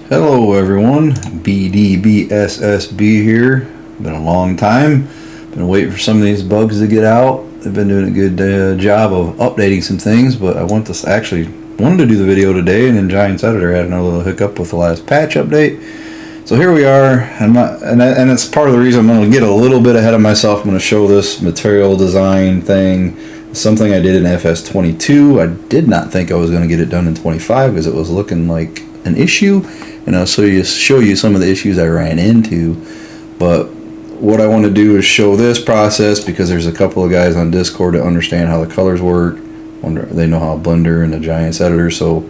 Hello everyone, bdbssb here. Been a long time. Been waiting for some of these bugs to get out. They've been doing a good job of updating some things, but I wanted to do the video today, and then Giants Editor had another little hiccup with the last patch update. So here we are, and it's part of the reason I'm going to get a little bit ahead of myself. I'm going to show this material design thing, something I did in FS22. I did not think I was going to get it done in 25 because it was looking like an issue, and I'll show you some of the issues I ran into. But what I want to do is show this process because there's a couple of guys on Discord that understand how the colors work. They know how Blender and the Giants Editor, so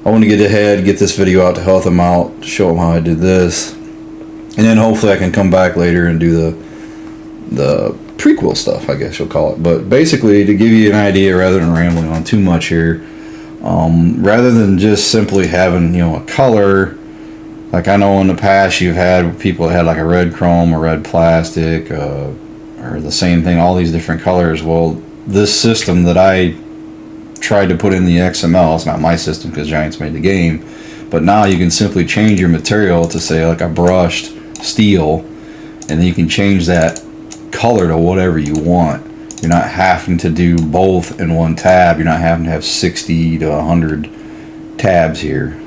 I want to get ahead, get this video out to help them out, show them how I did this, and then hopefully I can come back later and do the prequel stuff, I guess you'll call it. But basically, to give you an idea, rather than rambling on too much here, rather than just simply having a color, like I know in the past you've had people that had like a red chrome, a red plastic, or the same thing, all these different colors. Well, this system that I tried to put in the XML, it's not my system because Giants made the game, but now you can simply change your material to say like a brushed steel, and then you can change that color to whatever you want. You're not having to do both in one tab. You're not having to have 60 to 100 tabs here.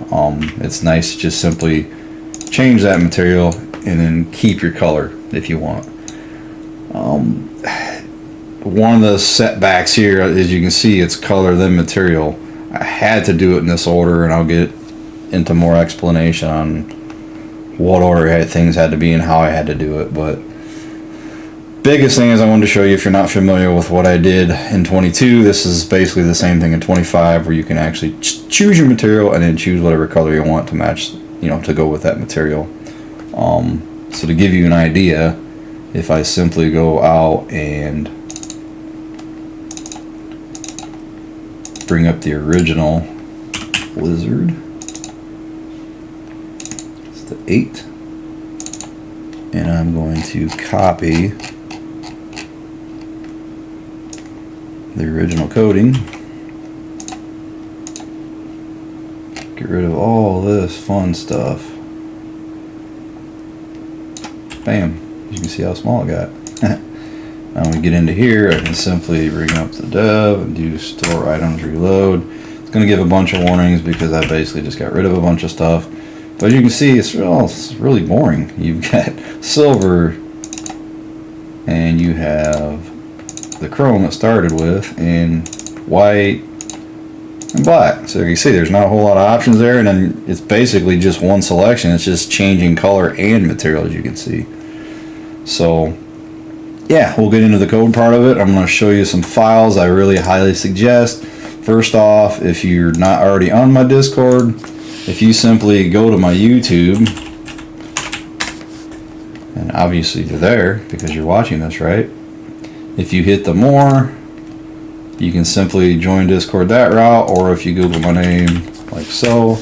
It's nice to just simply change that material and then keep your color if you want. One of the setbacks here, as you can see, it's color then material. I had to do it in this order, and I'll get into more explanation on what order things had to be and how I had to do it. But biggest thing is I wanted to show you, if you're not familiar with what I did in 22, this is basically the same thing in 25, where you can actually choose your material and then choose whatever color you want to match, to go with that material. So to give you an idea, if I simply go out and bring up the original Blizzard, it's the 8, and I'm going to copy the original coding, get rid of all this fun stuff, bam, you can see how small it got. Now when we get into here, I can simply bring up the dev and do store items reload. It's going to give a bunch of warnings because I basically just got rid of a bunch of stuff. But you can see it's really boring. You've got silver, and you have the chrome it started with, and white and black. So you can see there's not a whole lot of options there, and then it's basically just one selection. It's just changing color and material, as you can see. So yeah, we'll get into the code part of it. I'm going to show you some files I really highly suggest. First off, if you're not already on my Discord, if you simply go to my YouTube, and obviously you're there because you're watching this, right? If you hit the more, you can simply join Discord that route, or if you Google my name like so,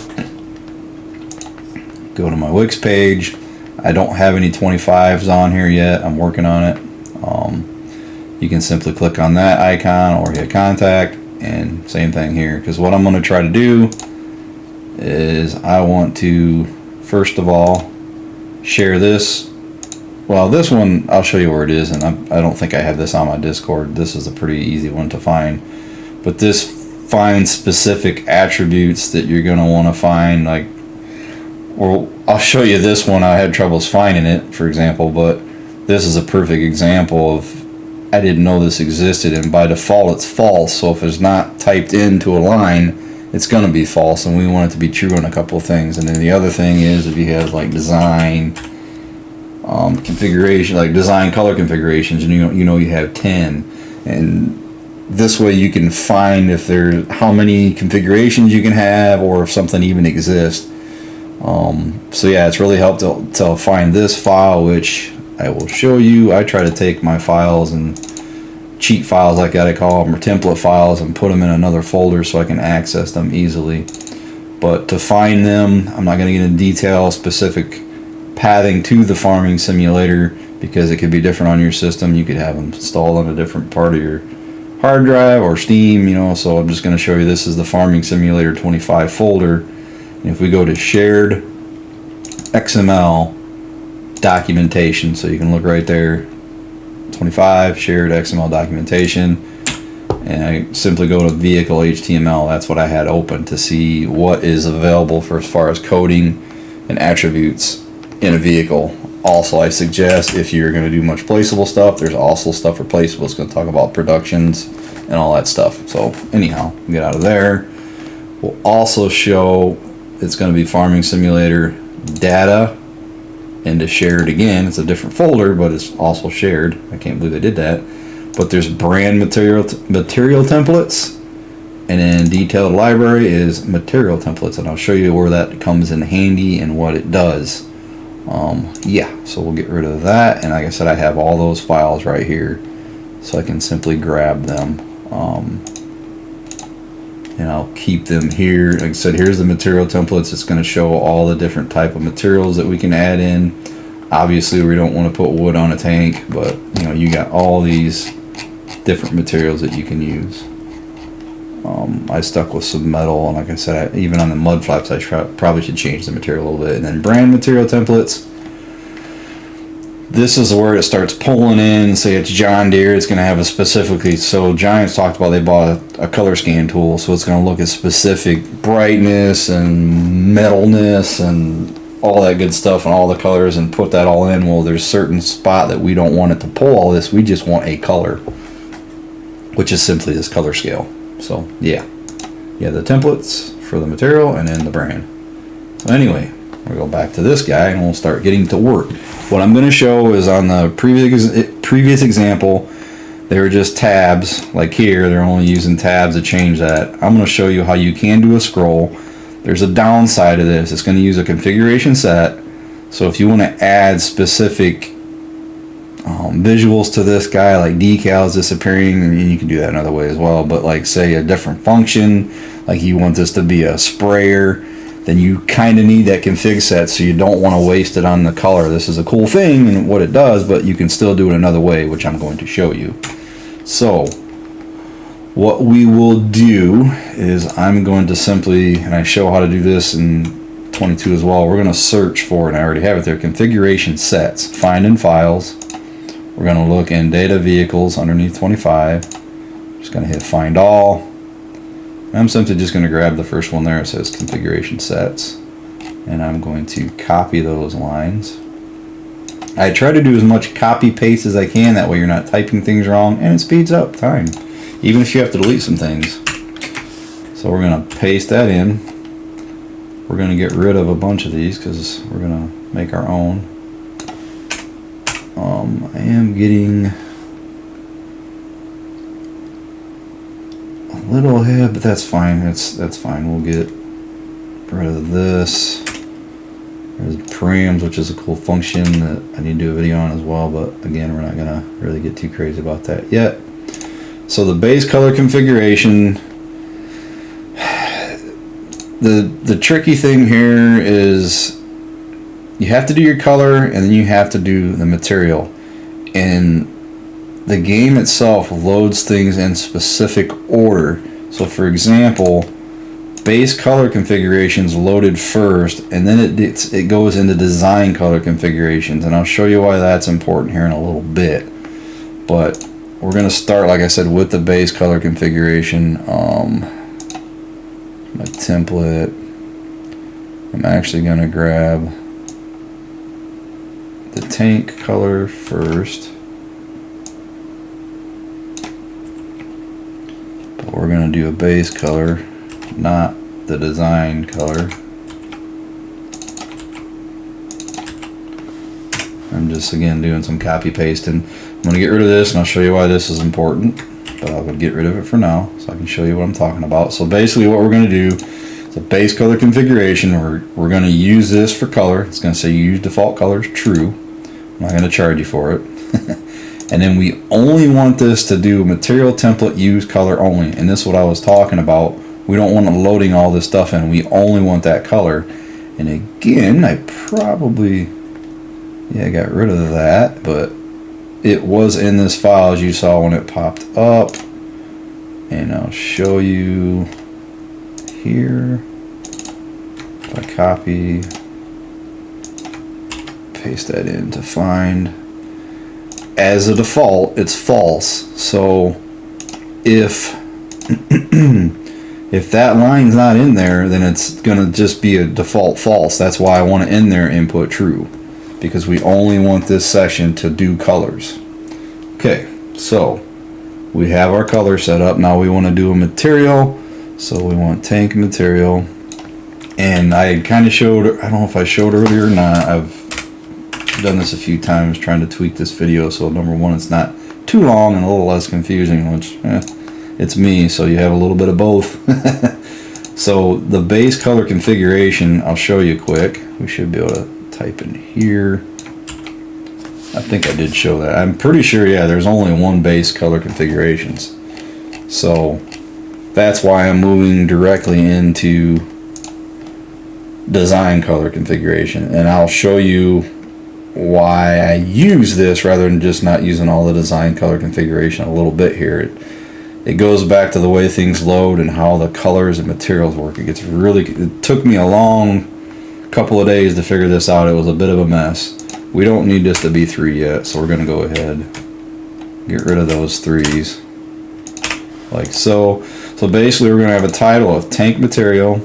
go to my Wix page. I don't have any 25s on here yet. I'm working on it. You can simply click on that icon or hit contact, and same thing here, because what I'm going to try to do is I want to first of all share this. Well, this one I'll show you where it is, and I don't think I have this on my Discord. This is a pretty easy one to find, but this finds specific attributes that you're going to want to find. Like, well, I'll show you this one. I had troubles finding it, for example, but this is a perfect example of, I didn't know this existed, and by default it's false. So if it's not typed into a line, it's going to be false, and we want it to be true on a couple of things. And then the other thing is, if you have like design configuration, like design color configurations, and you have 10, and this way you can find if there's how many configurations you can have, or if something even exists. So yeah, it's really helped to find this file, which I will show you. I try to take my files and cheat files like that, I call them, or template files, and put them in another folder so I can access them easily. But to find them, I'm not going to get into detail specific pathing to the farming simulator because it could be different on your system. You could have them installed on a different part of your hard drive or Steam, so I'm just going to show you this is the Farming Simulator 25 folder. And if we go to shared XML documentation, so you can look right there, 25 shared XML documentation, and I simply go to vehicle HTML. That's what I had open to see what is available for as far as coding and attributes in a vehicle. Also, I suggest if you're going to do much placeable stuff, there's also stuff for placeable. It's going to talk about productions and all that stuff. So anyhow, get out of there. We'll also show it's going to be Farming Simulator data, and to share it again, it's a different folder, but it's also shared. I can't believe they did that. But there's brand material templates, and then detailed library is material templates, and I'll show you where that comes in handy and what it does. Yeah, so we'll get rid of that, and like I said, I have all those files right here, so I can simply grab them, and I'll keep them here. Like I said, here's the material templates. It's going to show all the different type of materials that we can add in. Obviously, we don't want to put wood on a tank, but you know, you got all these different materials that you can use. I stuck with some metal, and like I said, even on the mud flaps, I probably should change the material a little bit. And then brand material templates. This is where it starts pulling in. Say it's John Deere, it's going to have a specifically. So Giants talked about they bought a color scan tool, so it's going to look at specific brightness and metalness and all that good stuff and all the colors and put that all in. Well, there's a certain spot that we don't want it to pull all this. We just want a color, which is simply this color scale. So yeah, the templates for the material and then the brand. So anyway, we'll go back to this guy and we'll start getting to work. What I'm going to show is on the previous example, they were just tabs. Like here, they're only using tabs to change that. I'm going to show you how you can do a scroll. There's a downside to this. It's going to use a configuration set. So if you want to add specific visuals to this guy, like decals disappearing, and you can do that another way as well, but like say a different function, like you want this to be a sprayer, then you kind of need that config set, so you don't want to waste it on the color. This is a cool thing and what it does, but you can still do it another way, which I'm going to show you. So what we will do is I'm going to simply, and I show how to do this in 22 as well, we're going to search for, and I already have it there, configuration sets, find in files. We're going to look in data vehicles underneath 25. Just going to hit find all. I'm simply just going to grab the first one there. It says configuration sets, and I'm going to copy those lines. I try to do as much copy paste as I can, that way you're not typing things wrong, and it speeds up time, even if you have to delete some things. So we're going to paste that in. We're going to get rid of a bunch of these because we're going to make our own. I am getting a little ahead, but that's fine. That's fine. We'll get rid of this. There's params, which is a cool function that I need to do a video on as well, but again, we're not gonna really get too crazy about that yet. So the base color configuration, the tricky thing here is you have to do your color and then you have to do the material, and the game itself loads things in specific order. So for example, base color configurations loaded first, and then it goes into design color configurations, and I'll show you why that's important here in a little bit. But we're going to start, like I said, with the base color configuration. My template, I'm actually going to grab the tank color first. But we're going to do a base color, not the design color. I'm just again doing some copy pasting. I'm going to get rid of this and I'll show you why this is important, but I'll get rid of it for now so I can show you what I'm talking about. So basically what we're going to do is a base color configuration. We're going to use this for color. It's going to say use default colors true. I'm not going to charge you for it. And then we only want this to do material template use color only, and this is what I was talking about. We don't want it loading all this stuff in. We only want that color. And again, I probably, I got rid of that, but it was in this file as you saw when it popped up. And I'll show you here. If I copy paste that in to find. As a default, it's false. So if if that line's not in there, then it's gonna just be a default false. That's why I want to in there input true, because we only want this section to do colors. Okay, so we have our color set up. Now we want to do a material, so we want tank material. And I kind of showed, I don't know if I showed earlier or not, I've done this a few times trying to tweak this video, so number one, it's not too long and a little less confusing, which it's me, so you have a little bit of both. So the base color configuration, I'll show you quick. We should be able to type in here. I think I did show that. I'm pretty sure, yeah, there's only one base color configurations. So that's why I'm moving directly into design color configuration, and I'll show you why I use this rather than just not using all the design color configuration a little bit here. It goes back to the way things load and how the colors and materials work. It took me a long couple of days to figure this out. It was a bit of a mess. We don't need this to be 3 yet, so we're going to go ahead, get rid of those 3s like so. So basically we're going to have a title of tank material.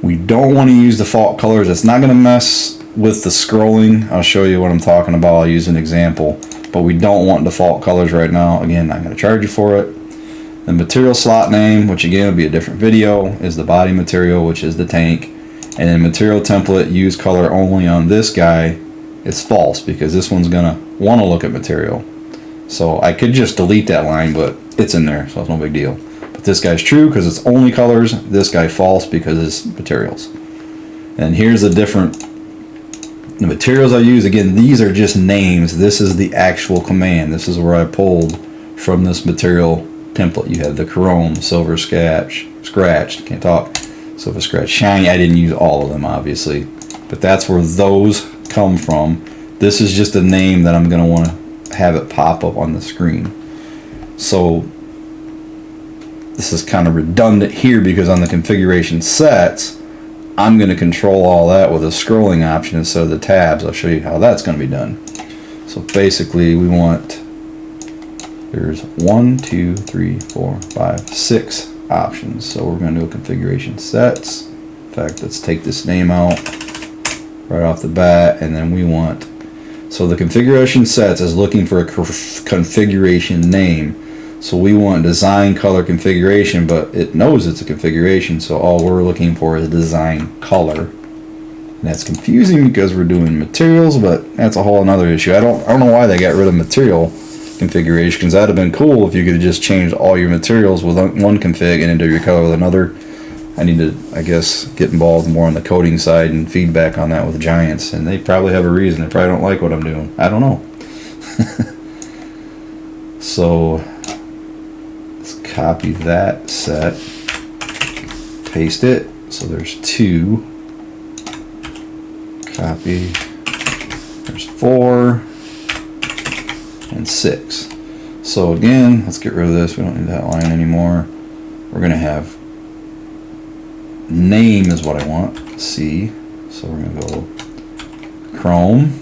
We don't want to use default colors. It's not going to mess with the scrolling. I'll show you what I'm talking about. I'll use an example, but we don't want default colors right now. Again, I'm going to charge you for it. The material slot name, which again will be a different video, is the body material, which is the tank. And then material template, use color only on this guy, it's false because this one's going to want to look at material. So I could just delete that line, but it's in there, so it's no big deal. But this guy's true because it's only colors. This guy false because it's materials. And here's the materials I use. Again, these are just names. This is the actual command. This is where I pulled from this material template. You have the chrome, silver scratched, can't talk, silver scratch, shiny. I didn't use all of them obviously, but that's where those come from. This is just a name that I'm going to want to have it pop up on the screen. So this is kind of redundant here because on the configuration sets, I'm going to control all that with a scrolling option instead of the tabs. I'll show you how that's going to be done. So basically we want, there's 1, 2, 3, 4, 5, 6 options. So we're going to do a configuration sets. In fact, let's take this name out right off the bat, and then we want, so the configuration sets is looking for a configuration name. So we want design color configuration, but it knows it's a configuration, so all we're looking for is design color. And that's confusing because we're doing materials, but that's a whole another issue. I don't know why they got rid of material configuration, because that'd have been cool if you could have just changed all your materials with one config and enter your color with another. I need to, I guess, get involved more on the coding side and feedback on that with Giants, and they probably have a reason. They probably don't like what I'm doing. I don't know. So let's copy that set, paste it. So there's 2. Copy. There's 4 and 6. So again, let's get rid of this. We don't need that line anymore. We're going to have name is what I want, C. So we're going to go Chrome,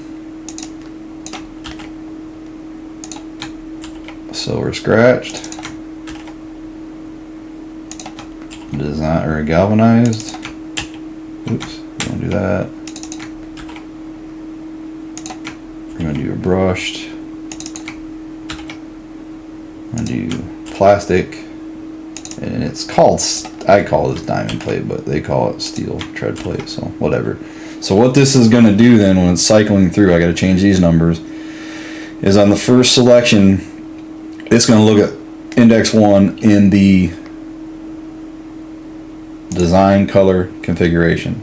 silver scratched, design or galvanized. Oops, don't do that. We're going to do a brushed. I'm going to do plastic, and it's called, I call this diamond plate, but they call it steel tread plate, so whatever. So what this is going to do then when it's cycling through, I got to change these numbers, is on the first selection, it's going to look at index 1 in the design color configuration.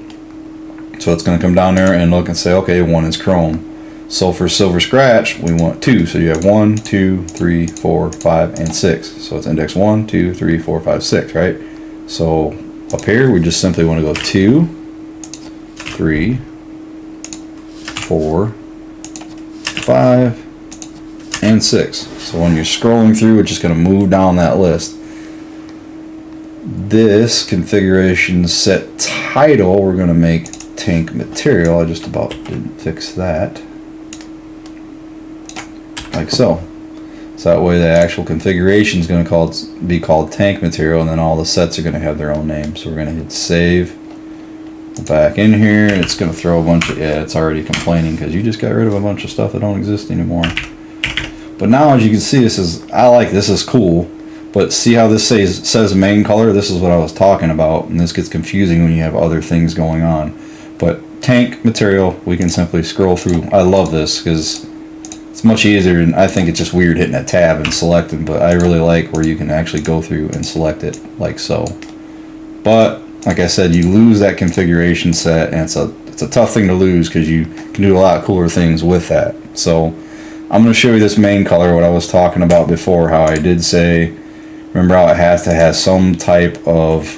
So it's going to come down there and look and say, okay, 1 is chrome. So for silver scratch, we want 2. So you have 1, 2, 3, 4, 5, and 6. So it's index 1, 2, 3, 4, 5, 6, right? So up here, we just simply want to go 2, 3, 4, 5, and 6. So when you're scrolling through, it's just going to move down that list. This configuration set title, we're going to make tank material. I just about didn't fix that. Like so. So that way the actual configuration is going to be called tank material, and then all the sets are going to have their own name. So we're going to hit save. Back in here, it's going to throw a bunch of, yeah, it's already complaining because you just got rid of a bunch of stuff that don't exist anymore. But now, as you can see, this is cool. But see how this says main color? This is what I was talking about, and this gets confusing when you have other things going on. But tank material, we can simply scroll through. I love this because it's much easier, and I think it's just weird hitting a tab and selecting, but I really like where you can actually go through and select it like so. But like I said, you lose that configuration set, and it's a tough thing to lose because you can do a lot cooler things with that. So I'm going to show you this main color, what I was talking about before, how I did say, remember how it has to have some type of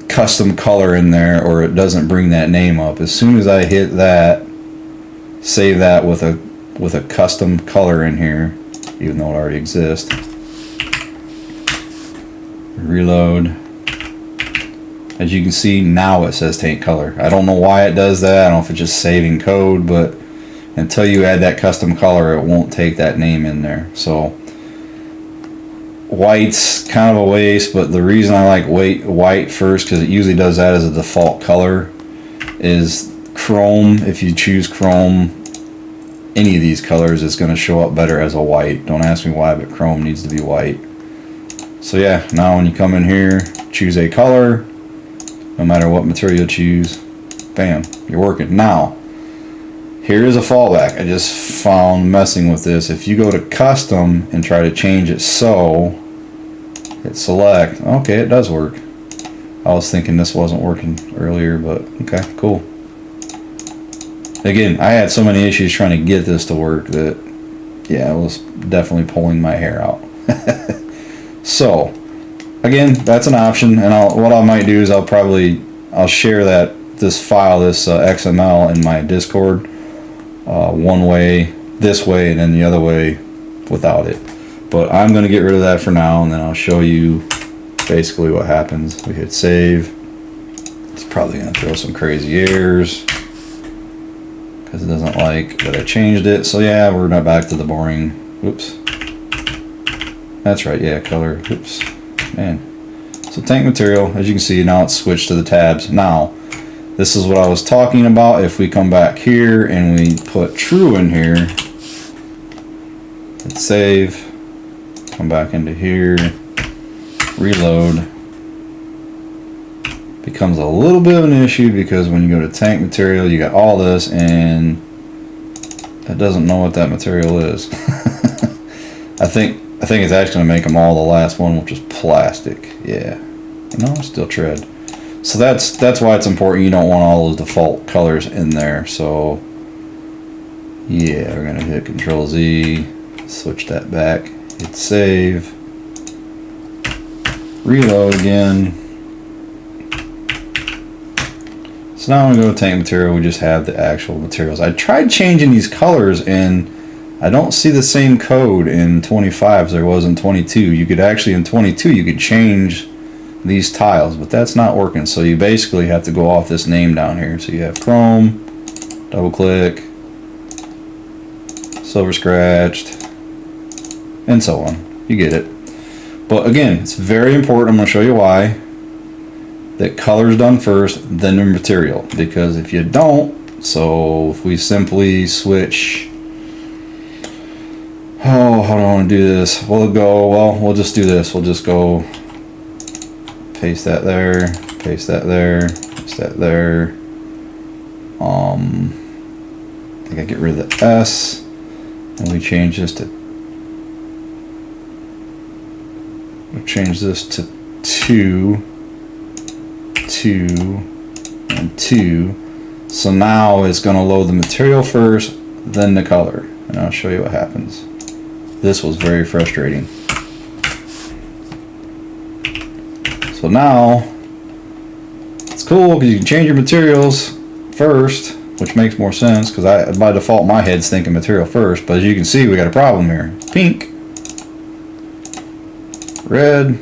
custom color in there or it doesn't bring that name up. As soon as I hit that, save that with a custom color in here, even though it already exists, reload. As you can see, now it says tank color. I don't know why it does that. I don't know if it's just saving code, but until you add that custom color, it won't take that name in there. So white's kind of a waste, but the reason I like white first, because it usually does that as a default color, is chrome. If you choose chrome, any of these colors is going to show up better as a white. Don't ask me why, but chrome needs to be white. So yeah, now when you come in here, choose a color. No matter what material you choose, bam, you're working. Now, here is a fallback. I just found messing with this. If you go to custom and try to change it so, hit select, okay, it does work. I was thinking this wasn't working earlier, but okay, cool. Again, I had so many issues trying to get this to work that, yeah, it was definitely pulling my hair out. So, again, that's an option, and what I might do is I'll share this file, this XML in my Discord, one way, this way, and then the other way without it. But I'm going to get rid of that for now, and then I'll show you basically what happens. We hit save. It's probably going to throw some crazy errors because it doesn't like that I changed it. So yeah, we're not back to the boring. Oops. That's right. Yeah, color. Oops. Man. So tank material, as you can see, now it's switched to the tabs. Now, this is what I was talking about. If we come back here and we put true in here, hit save, come back into here, reload, becomes a little bit of an issue because when you go to tank material, you got all this and it doesn't know what that material is. I think it's actually going to make them all the last one, which is plastic. Yeah. No, still tread. So that's why it's important. You don't want all those default colors in there. So yeah, we're going to hit Control Z, switch that back, hit save, reload again. So now when we go to tank material, we just have the actual materials. I tried changing these colors and I don't see the same code in 25 as there was in 22. You could actually, in 22, you could change these tiles, but that's not working. So you basically have to go off this name down here. So you have chrome, double click, silver scratched, and so on. You get it. But again, it's very important. I'm going to show you why. That color's done first, then the material. Because if you don't, so if we simply switch, oh, how do I want to do this? We'll just do this. We'll just go paste that there, paste that there, paste that there. I think I get rid of the S, and we change this to, we'll change this to 2, 2, and 2. So now it's going to load the material first, then the color, and I'll show you what happens. This was very frustrating. So now it's cool because you can change your materials first, which makes more sense because by default my head's thinking material first. But as you can see, we got a problem here. Pink, red,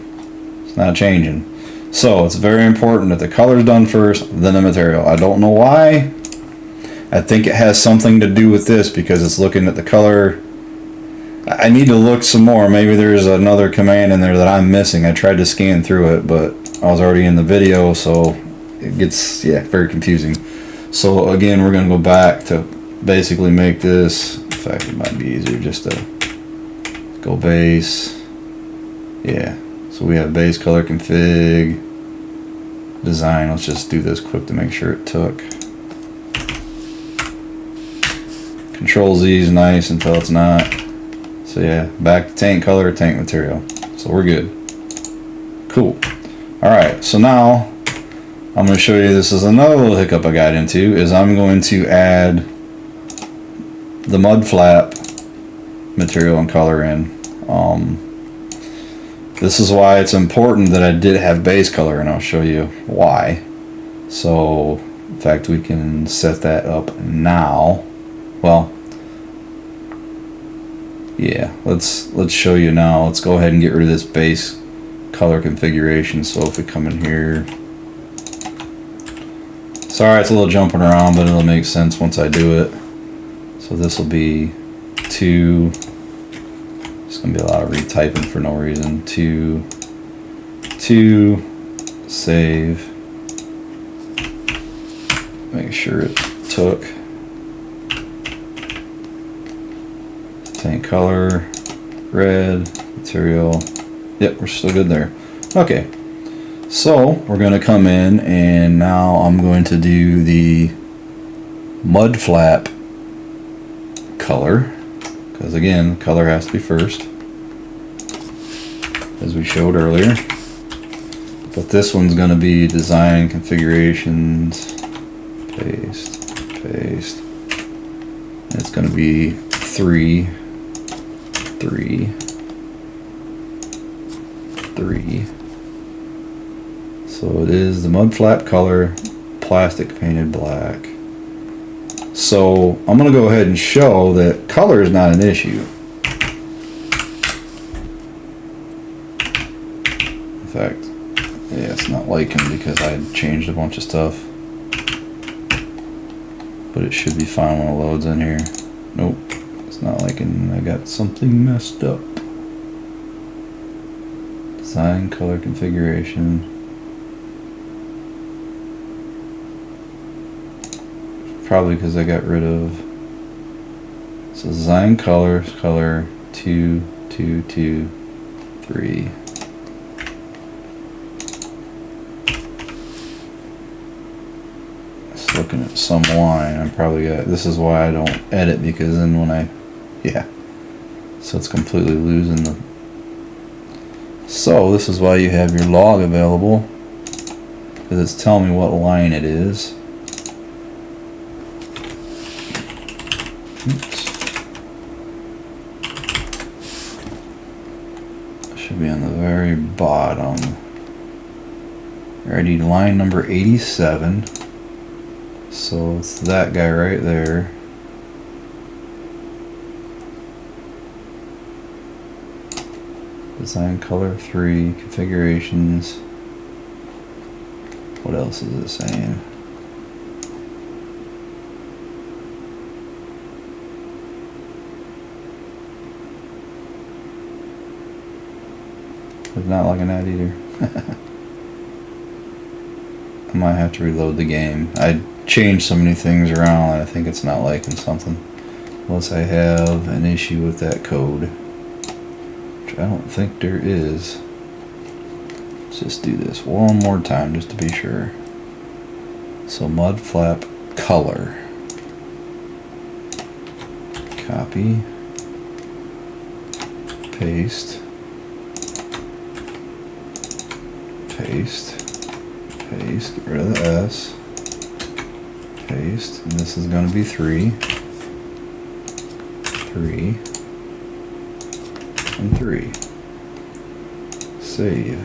it's not changing. So it's very important that the color is done first, then the material. I don't know why. I think it has something to do with this because it's looking at the color. I need to look some more. Maybe there's another command in there that I'm missing. I tried to scan through it, but I was already in the video, so it gets, yeah, very confusing. So again, we're going to go back to basically make this. In fact, it might be easier just to go base. Yeah, so we have base color config design. Let's just do this quick to make sure it took. Control Z is nice until it's not. So yeah, back to tank color, tank material. So we're good. Cool. Alright, so now I'm going to show you, this is another little hiccup I got into, is I'm going to add the mud flap material and color in. This is why it's important that I did have base color, and I'll show you why. So in fact, we can set that up now. Well, yeah, let's show you now. Let's go ahead and get rid of this base color configuration. So if we come in here, sorry it's a little jumping around, but it'll make sense once I do it. So this will be 2, it's gonna be a lot of retyping for no reason. 2, save, make sure it took. Tank color, red, material. Yep, we're still good there. Okay, so we're going to come in, and now I'm going to do the mud flap color, because again, color has to be first, as we showed earlier. But this one's going to be design configurations, paste, paste. And it's going to be 3, 3, 3. So it is the mud flap color, plastic painted black. So I'm going to go ahead and show that color is not an issue. In fact, yeah, it's not liking because I changed a bunch of stuff. But it should be fine when it loads in here. Nope. Not liking, I got something messed up. Design color configuration. Probably because I got rid of. So design color, color 2, 2, 2, 3. Just looking at some line, I probably got. This is why I don't edit, because then when I. Yeah, so it's completely losing the. So this is why you have your log available, because it's telling me what line it is. Oops. It should be on the very bottom. Already line number 87. So it's that guy right there. Design color 3, configurations. What else is it saying? It's not liking that either. I might have to reload the game. I changed so many things around, I think it's not liking something. Unless I have an issue with that code. I don't think there is. Let's just do this one more time just to be sure. So mud flap color. Copy. Paste. Paste. Paste. Get rid of the S. Paste. And this is going to be 3. 3. And 3. Save.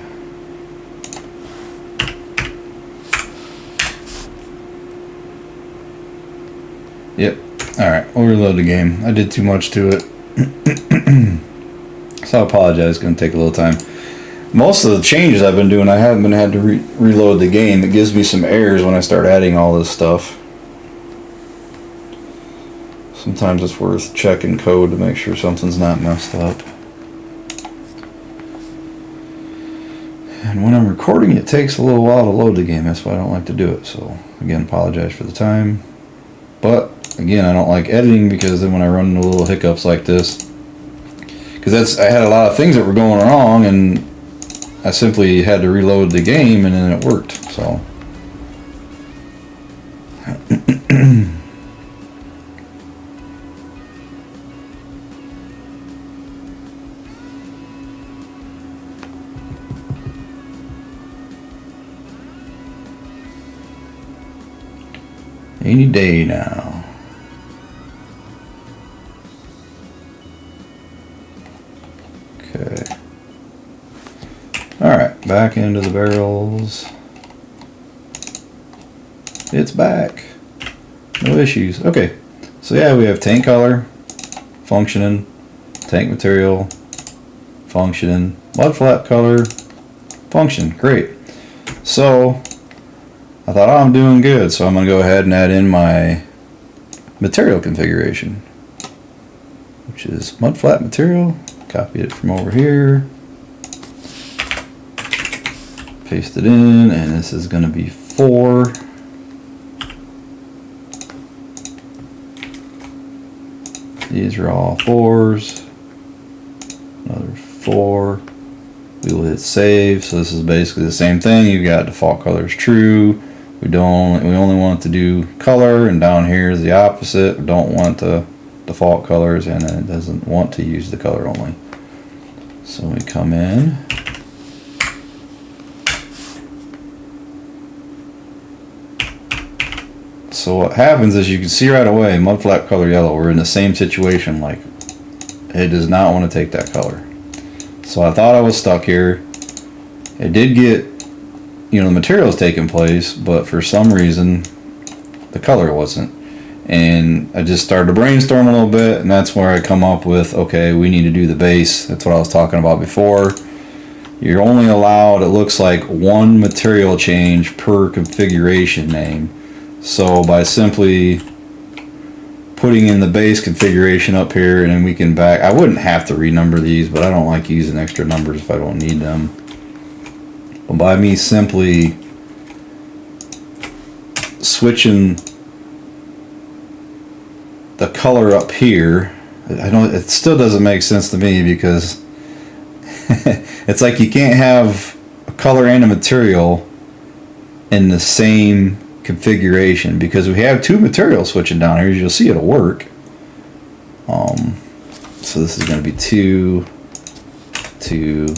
Yep. Alright, we'll reload the game. I did too much to it. So I apologize, it's going to take a little time. Most of the changes I've been doing, I haven't been had to reload the game. It gives me some errors when I start adding all this stuff. Sometimes it's worth checking code to make sure something's not messed up. And when I'm recording, it takes a little while to load the game. That's why I don't like to do it. So again, apologize for the time. But again, I don't like editing because then when I run into little hiccups like this, because I had a lot of things that were going wrong, and I simply had to reload the game, and then it worked. So. Any day now. Okay. Alright, back into the barrels. It's back. No issues. Okay. So yeah, we have tank color, functioning, tank material, functioning, mud flap color, function. Great. So I thought, oh, I'm doing good, so I'm going to go ahead and add in my material configuration, which is mud flat material. Copy it from over here, paste it in, and this is going to be 4. These are all 4s. Another 4. We will hit save. So this is basically the same thing. You've got default colors true. We only want to do color, and down here is the opposite. We don't want the default colors, and it doesn't want to use the color only. So we come in. So what happens is you can see right away, mud flap color yellow, we're in the same situation, like it does not want to take that color. So I thought I was stuck here. It did get, you know, the materials taking place, but for some reason the color wasn't. And I just started to brainstorm a little bit, and that's where I come up with, okay, we need to do the base. That's what I was talking about before. You're only allowed, it looks like, 1 material change per configuration name. So by simply putting in the base configuration up here, and then we can back, I wouldn't have to renumber these, but I don't like using extra numbers if I don't need them. But by me simply switching the color up here, it still doesn't make sense to me, because it's like you can't have a color and a material in the same configuration, because we have 2 materials switching down here. As you'll see, it'll work. So this is going to be 2, 2,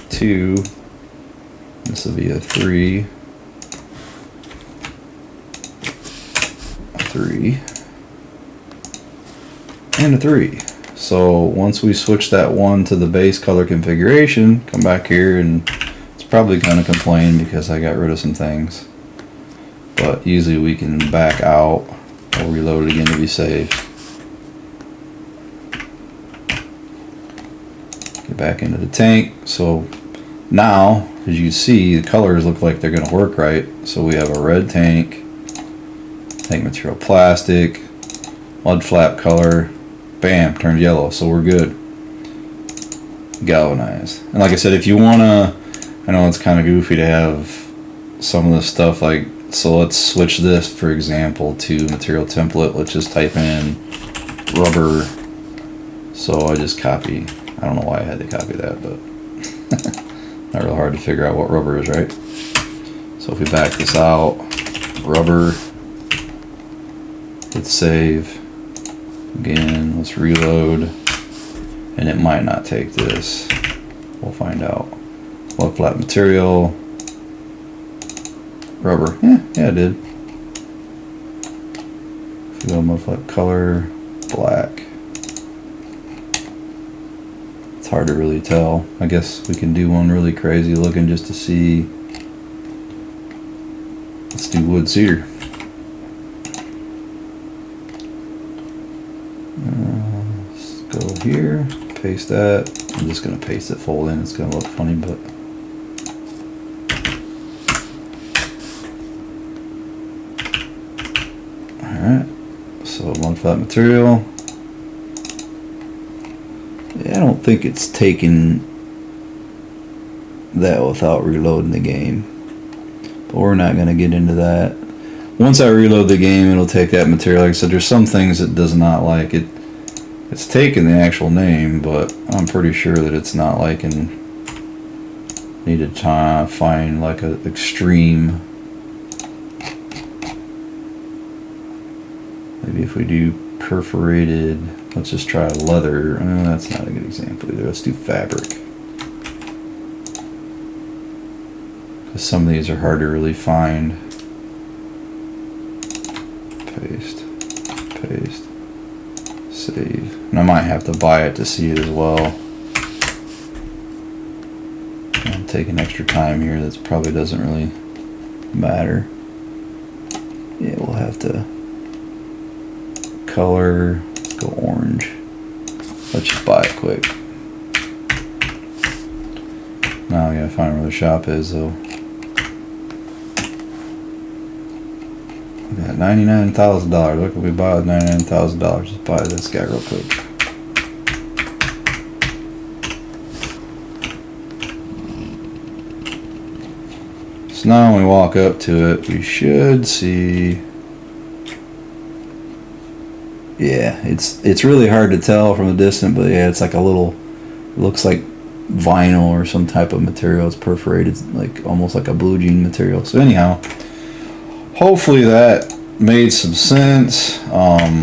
2. This will be a 3, 3, and a 3. So once we switch that one to the base color configuration, come back here, and it's probably going to complain because I got rid of some things. But usually we can back out or reload it again to be safe. Get back into the tank. So now, as you see, the colors look like they're going to work right. So we have a red tank, tank material plastic, mud flap color, bam, turned yellow. So we're good. Galvanized. And like I said, if you want to, I know it's kind of goofy to have some of this stuff like, so let's switch this, for example, to material template. Let's just type in rubber. So I just copy. I don't know why I had to copy that, but not real hard to figure out what rubber is, right? So if we back this out, rubber, hit save. Again, let's reload. And it might not take this. We'll find out. Mud flap material. Rubber. Yeah, it did. If we go mud flap color, black. It's hard to really tell. I guess we can do one really crazy looking just to see. Let's do wood cedar. Let's go here, paste that. I'm just gonna paste it full in. It's gonna look funny, but alright. So one for that material. Yeah, I don't think it's taking that without reloading the game. But we're not gonna get into that. Once I reload the game, it'll take that material. Like I said, there's some things it does not like. It's taking the actual name, but I'm pretty sure that it's not liking. Need to find like an extreme. Maybe if we do perforated, let's just try leather. That's not a good example either. Let's do fabric. Because some of these are hard to really find. Paste, paste, save. And I might have to buy it to see it as well. I'm taking extra time here. That probably doesn't really matter. Yeah, we'll have to color, go orange. Let's just buy it quick. Now I gotta find where the shop is though. We got $99,000. What can we buy with $99,000? Let's buy this guy real quick. So now when we walk up to it, we should see. Yeah, it's really hard to tell from a distance, but yeah, it's like a little. It looks like vinyl or some type of material. It's perforated, like almost like a blue jean material. So anyhow. Hopefully that made some sense. I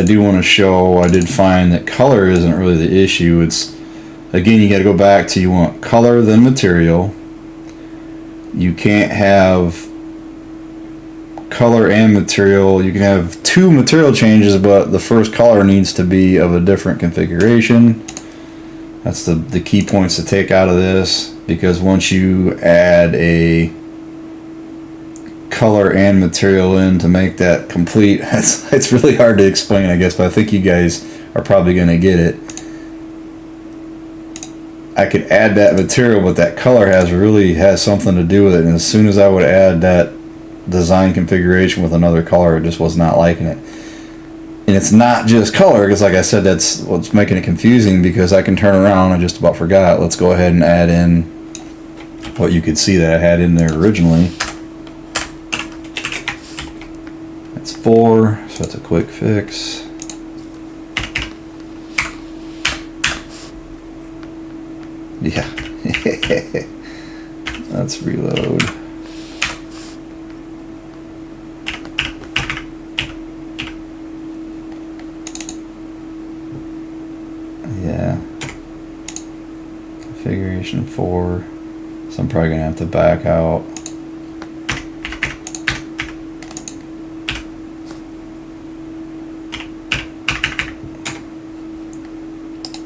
do want to show. I did find that color isn't really the issue. It's again, you got to go back to you want color then material. You can't have color and material. You can have two material changes, but the first color needs to be of a different configuration. That's the key points to take out of this. Because once you add a color and material in to make that complete, it's really hard to explain, I guess, but I think you guys are probably going to get it. I could add that material, but that color has something to do with it, and as soon as I would add that design configuration with another color, it just was not liking it. And it's not just color, because like I said, that's what's making it confusing, because I can turn around, I just about forgot. Let's go ahead and add in what you could see that I had in there originally. That's 4, so that's a quick fix. Yeah. Let's reload. Yeah. Configuration 4. So I'm probably going to have to back out.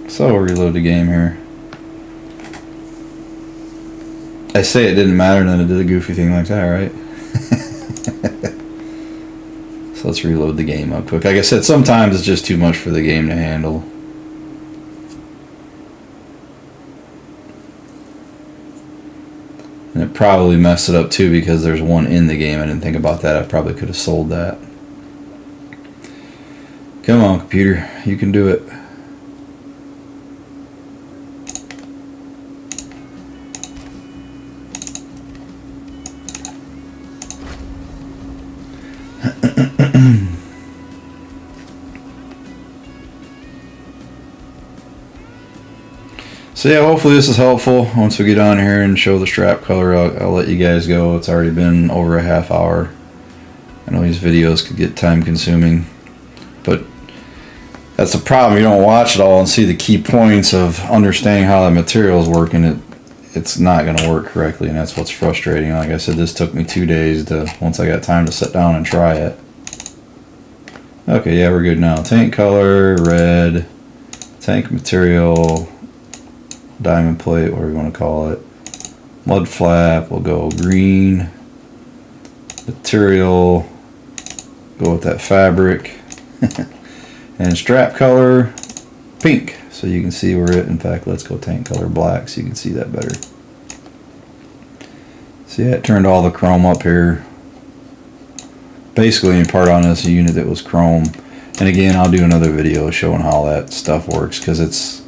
So we'll reload the game here. I say it didn't matter, and then it did a goofy thing like that, right? So let's reload the game up quick. Like I said, sometimes it's just too much for the game to handle. And it probably messed it up too because there's one in the game. I didn't think about that. I probably could have sold that. Come on, computer. You can do it. So yeah, hopefully this is helpful. Once we get on here and show the strap color, I'll let you guys go. It's already been over a half hour. I know these videos could get time consuming, but that's the problem. You don't watch it all and see the key points of understanding how the material is working. It's not going to work correctly, and that's what's frustrating. Like I said, this took me 2 days to, once I got time to sit down and try it. Okay, yeah, we're good now. Tank color, red, tank material, diamond plate, whatever you want to call it. Mud flap, we'll go green. Material, go with that fabric. And strap color, pink. So you can see where it, in fact, let's go tank color black so you can see that better. See, it turned all the chrome up here. Basically, in part on this unit that was chrome. And again, I'll do another video showing how that stuff works, because it's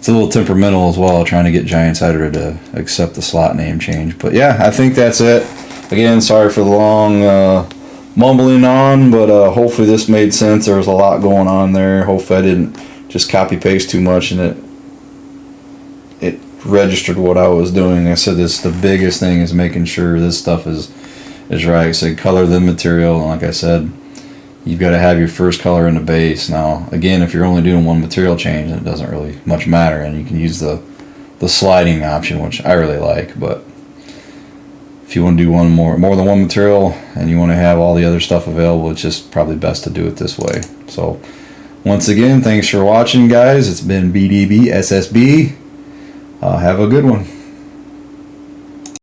a little temperamental as well, trying to get Giant Cider to accept the slot name change. But yeah, I think that's it. Again, sorry for the long mumbling on, but hopefully this made sense. There was a lot going on there. Hopefully I didn't just copy paste too much and it registered what I was doing. I said this, the biggest thing is making sure this stuff is right. So color the material, and like I said, you've got to have your first color in the base. Now again, if you're only doing one material change, it doesn't really much matter, and you can use the sliding option, which I really like. But if you want to do more than one material and you want to have all the other stuff available, it's just probably best to do it this way. So once again, thanks for watching, guys. It's been bdbssb. Have a good one.